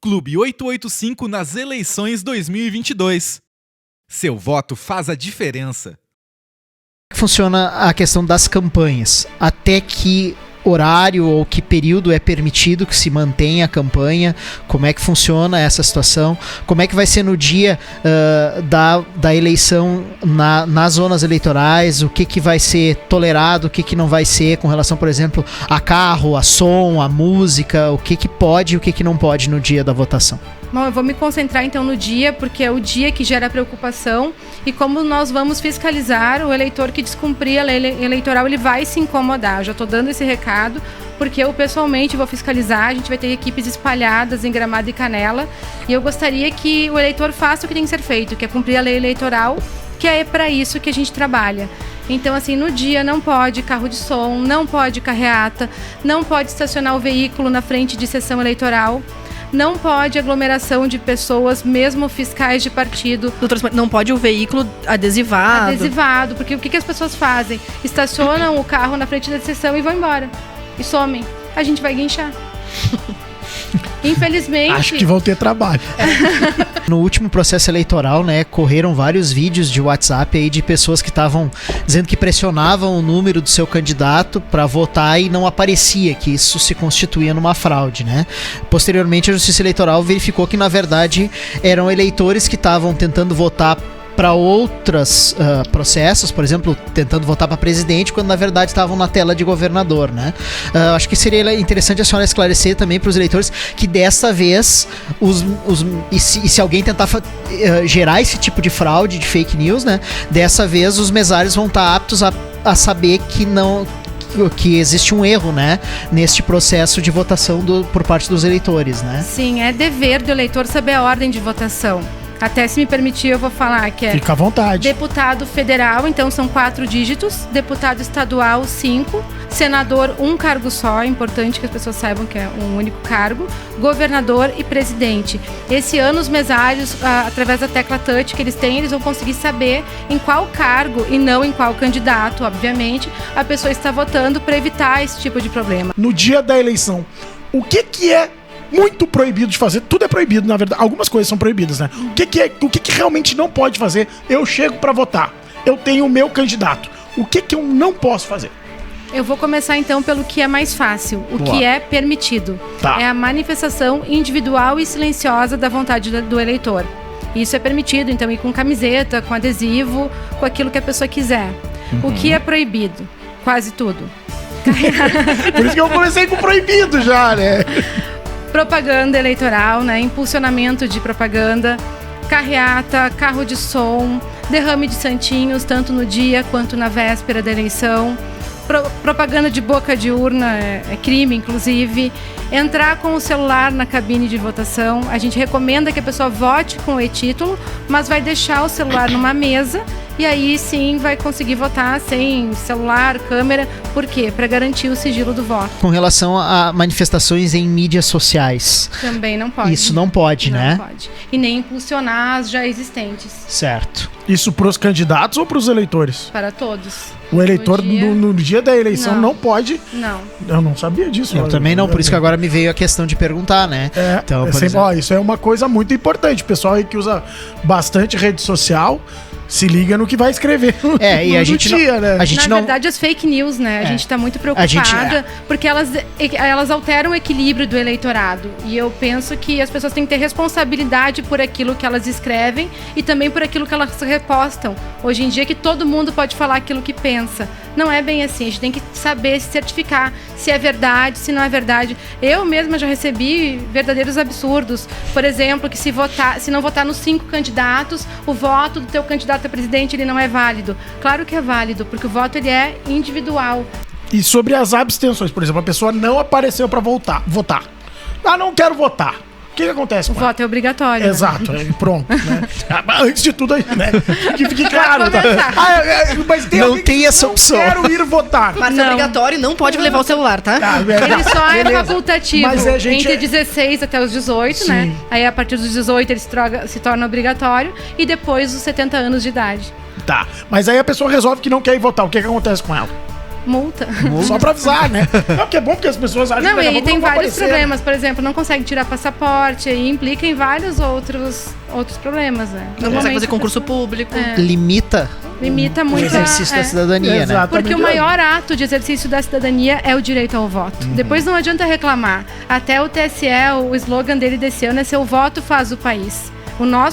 Clube 885 nas eleições 2022. Seu voto faz a diferença. Funciona a questão das campanhas? Até que horário ou que período é permitido que se mantenha a campanha? Como é que funciona essa situação? Como é que vai ser no dia da eleição nas zonas eleitorais? O que vai ser tolerado, o que não vai ser com relação, por exemplo, a carro, a som, a música? O que pode e o que não pode no dia da votação? Bom, eu vou me concentrar então no dia, porque é o dia que gera preocupação, e como nós vamos fiscalizar o eleitor que descumprir a lei eleitoral, ele vai se incomodar. Eu já estou dando esse recado, porque eu pessoalmente vou fiscalizar. A gente vai ter equipes espalhadas em Gramado e Canela, e eu gostaria que o eleitor faça o que tem que ser feito, que é cumprir a lei eleitoral, que é para isso que a gente trabalha. Então, assim, no dia não pode carro de som, não pode carreata, não pode estacionar o veículo na frente de sessão eleitoral, não pode aglomeração de pessoas, mesmo fiscais de partido. Doutor, não pode o veículo adesivado? Adesivado, porque o que as pessoas fazem? Estacionam o carro na frente da sessão e vão embora. E somem. A gente vai guinchar. Infelizmente. Acho que vão ter trabalho. No último processo eleitoral, né, correram vários vídeos de WhatsApp aí de pessoas que estavam dizendo que pressionavam o número do seu candidato para votar e não aparecia, que isso se constituía numa fraude, né? Posteriormente, a Justiça Eleitoral verificou que, na verdade, eram eleitores que estavam tentando votar para outros processos, por exemplo, tentando votar para presidente, quando na verdade estavam na tela de governador, né? Acho que seria interessante a senhora esclarecer também para os eleitores que dessa vez, se alguém tentar gerar esse tipo de fraude, de fake news, né? Dessa vez os mesários vão estar aptos a saber que existe um erro, né, neste processo de votação por parte dos eleitores, né? Sim, é dever do eleitor saber a ordem de votação. Até, se me permitir, eu vou falar que é... Fica à vontade. Deputado federal, então são 4 dígitos. Deputado estadual, 5. Senador, 1 cargo só. É importante que as pessoas saibam que é um único cargo. Governador e presidente. Esse ano, os mesários, através da tecla touch que eles têm, eles vão conseguir saber em qual cargo e não em qual candidato, obviamente, a pessoa está votando, para evitar esse tipo de problema. No dia da eleição, o que é muito proibido de fazer? Tudo é proibido, na verdade. Algumas coisas são proibidas, né? O que realmente não pode fazer? Eu chego pra votar. Eu tenho o meu candidato. O que eu não posso fazer? Eu vou começar então pelo que é mais fácil, que é permitido. Tá. É a manifestação individual e silenciosa da vontade do eleitor. Isso é permitido, então, ir com camiseta, com adesivo, com aquilo que a pessoa quiser. O que é proibido? Quase tudo. Por isso que eu comecei com proibido já, né? Propaganda eleitoral, né? Impulsionamento de propaganda, carreata, carro de som, derrame de santinhos, tanto no dia quanto na véspera da eleição. Propaganda de boca de urna é crime, inclusive. Entrar com o celular na cabine de votação. A gente recomenda que a pessoa vote com o e-título, mas vai deixar o celular numa mesa e aí sim vai conseguir votar sem celular, câmera. Por quê? Para garantir o sigilo do voto. Com relação a manifestações em mídias sociais. Também não pode. Isso não pode, né? Não pode. E nem impulsionar as já existentes. Certo. Isso pros candidatos ou pros eleitores? Para todos. O eleitor no dia da eleição não pode? Não. Eu não sabia disso. Eu também não, por isso que agora me veio a questão de perguntar, né? Então, isso é uma coisa muito importante. O pessoal aí que usa bastante rede social, se liga no que vai escrever e a gente dia, né? Na verdade, as fake news, né? A gente tá muito preocupada porque elas alteram o equilíbrio do eleitorado. E eu penso que as pessoas têm que ter responsabilidade por aquilo que elas escrevem e também por aquilo que elas repostam. Hoje em dia, que todo mundo pode falar aquilo que pensa. Não é bem assim. A gente tem que saber se certificar se é verdade, se não é verdade. Eu mesma já recebi verdadeiros absurdos. Por exemplo, que se não votar nos 5 candidatos, o voto do teu candidato a presidente ele não é válido. Claro que é válido, porque o voto ele é individual. E sobre as abstenções, por exemplo, a pessoa não apareceu para votar. Não quero votar. O que acontece? O voto é obrigatório. Exato, pronto. Né? Antes de tudo, né? Que fique claro. Tá? Mas não tem essa opção. Eu quero ir votar. Mas é obrigatório e não pode levar o celular, tá? Ele só é facultativo. Mas entre 16 até os 18, sim, né? Aí a partir dos 18 ele se torna obrigatório e depois dos 70 anos de idade. Tá, mas aí a pessoa resolve que não quer ir votar. O que acontece com ela? Multa. Só pra avisar, né? Não, porque é bom porque as pessoas acham Não, que daqui a e pouco tem não vão vários aparecer, né? problemas. Por exemplo, não consegue tirar passaporte, aí implica em vários outros problemas, né? Não consegue Normalmente fazer a concurso pessoa público. limita o muito exercício da é. cidadania, né? Exato. Porque o Exatamente. maior ato de exercício da cidadania é o direito ao voto. Depois não adianta reclamar. Até o TSE, o slogan dele desse ano é "Seu voto faz o país".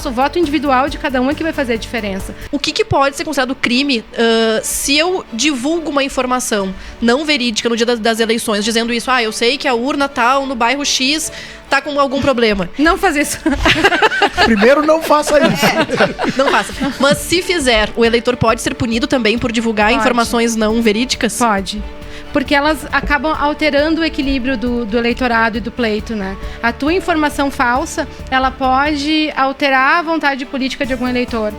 O voto individual de cada um é que vai fazer a diferença. O que pode ser considerado crime se eu divulgo uma informação não verídica no dia das eleições, dizendo isso, eu sei que a urna tal no bairro X tá com algum problema. Não fazer isso. Primeiro, não faça isso. Não faça. Mas se fizer, o eleitor pode ser punido também por divulgar Pode. informações não verídicas? Pode. Porque elas acabam alterando o equilíbrio do eleitorado e do pleito, né? A tua informação falsa, ela pode alterar a vontade política de algum eleitor.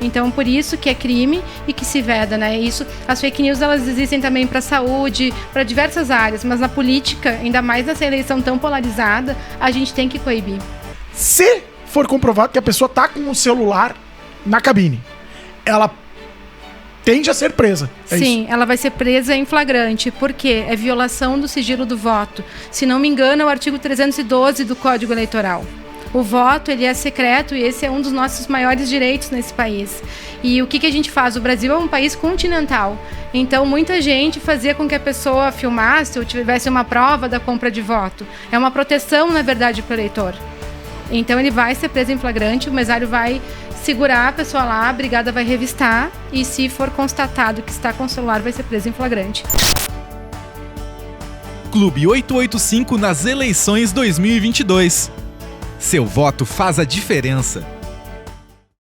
Então, por isso que é crime e que se veda, né? Isso, as fake news, elas existem também para saúde, para diversas áreas, mas na política, ainda mais nessa eleição tão polarizada, a gente tem que coibir. Se for comprovado que a pessoa tá com o celular na cabine, ela tende a ser presa. É Sim, isso. ela vai ser presa em flagrante, porque é violação do sigilo do voto. Se não me engano, é o artigo 312 do Código Eleitoral. O voto, ele é secreto e esse é um dos nossos maiores direitos nesse país. E o que a gente faz? O Brasil é um país continental. Então, muita gente fazia com que a pessoa filmasse ou tivesse uma prova da compra de voto. É uma proteção, na verdade, para o eleitor. Então, ele vai ser preso em flagrante, o mesário vai segurar a pessoa lá, a brigada vai revistar e se for constatado que está com o celular, vai ser preso em flagrante. Clube 885 nas eleições 2022. Seu voto faz a diferença.